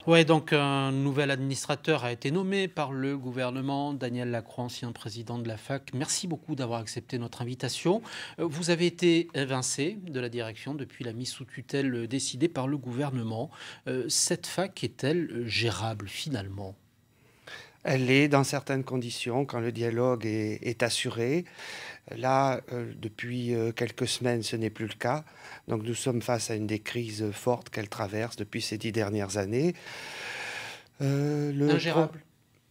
Ouais, donc un nouvel administrateur a été nommé par le gouvernement, Daniel Lacroix, ancien président de la fac. Merci beaucoup d'avoir accepté notre invitation. Vous avez été évincé de la direction depuis la mise sous tutelle décidée par le gouvernement. Cette fac est-elle gérable finalement? Elle est dans certaines conditions, quand le dialogue est assuré. Là, depuis quelques semaines, ce n'est plus le cas. Donc nous sommes face à une des crises fortes qu'elle traverse depuis ces 10 dernières années. Euh, le pro- Ingérable.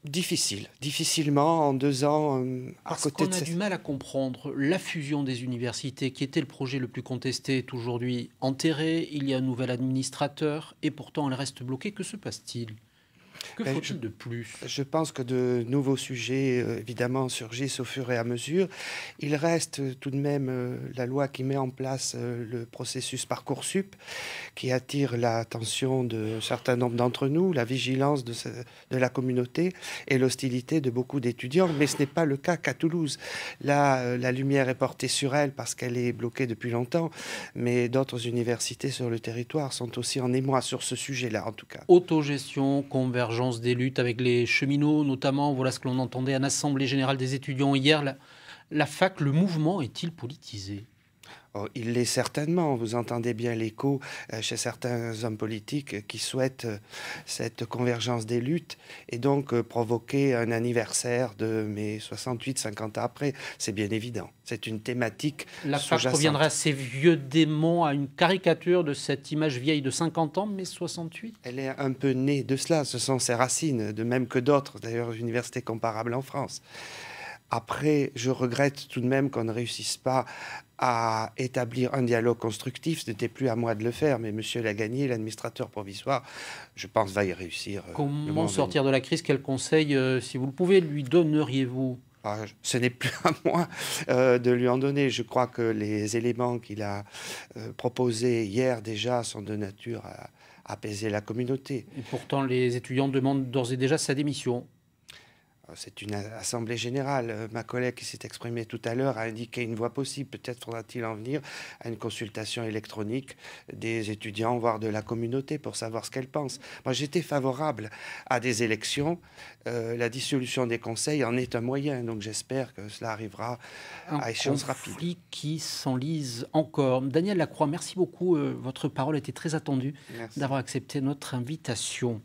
difficilement, en 2 ans, à Parce côté qu'on de a ces... du mal à comprendre la fusion des universités, qui était le projet le plus contesté, est aujourd'hui enterré. Il y a un nouvel administrateur et pourtant elle reste bloquée. Que se passe-t-il? Que Ben, je faut-il de plus? Je pense que de nouveaux sujets, évidemment, surgissent au fur et à mesure. Il reste tout de même la loi qui met en place le processus Parcoursup, qui attire l'attention de certains nombre d'entre nous, la vigilance de la communauté et l'hostilité de beaucoup d'étudiants. Mais ce n'est pas le cas qu'à Toulouse. Là, la lumière est portée sur elle parce qu'elle est bloquée depuis longtemps, mais d'autres universités sur le territoire sont aussi en émoi sur ce sujet-là, en tout cas. Autogestion, convergence des luttes avec les cheminots, notamment, voilà ce que l'on entendait en Assemblée générale des étudiants hier. La fac, le mouvement est-il politisé? Oh, il l'est certainement. Vous entendez bien l'écho chez certains hommes politiques qui souhaitent cette convergence des luttes et donc provoquer un anniversaire de mai 68, 50 ans après. C'est bien évident. C'est une thématique La fac reviendrait à sous-jacente. ces vieux démons, à une caricature de cette image vieille de 50 ans, mai 68? Elle est un peu née de cela. Ce sont ses racines, de même que d'autres, d'ailleurs, universités comparables en France. Après, je regrette tout de même qu'on ne réussisse pas à établir un dialogue constructif. Ce n'était plus à moi de le faire, mais Monsieur Lagagné, l'administrateur provisoire, je pense, va y réussir le Comment moment venu. sortir de la crise? Quel conseil, si vous le pouvez, lui donneriez-vous? Ce n'est plus à moi de lui en donner. Je crois que les éléments qu'il a proposés hier déjà sont de nature à apaiser la communauté. Et pourtant, les étudiants demandent d'ores et déjà sa démission. C'est une assemblée générale. Ma collègue qui s'est exprimée tout à l'heure a indiqué une voie possible. Peut-être faudra-t-il en venir à une consultation électronique des étudiants, voire de la communauté, pour savoir ce qu'elle pense. Moi, j'étais favorable à des élections. La dissolution des conseils en est un moyen. Donc, j'espère que cela arrivera Un à échéance rapide. conflit qui s'enlise encore. Daniel Lacroix, merci beaucoup. Votre parole était très attendue Merci. d'avoir accepté notre invitation.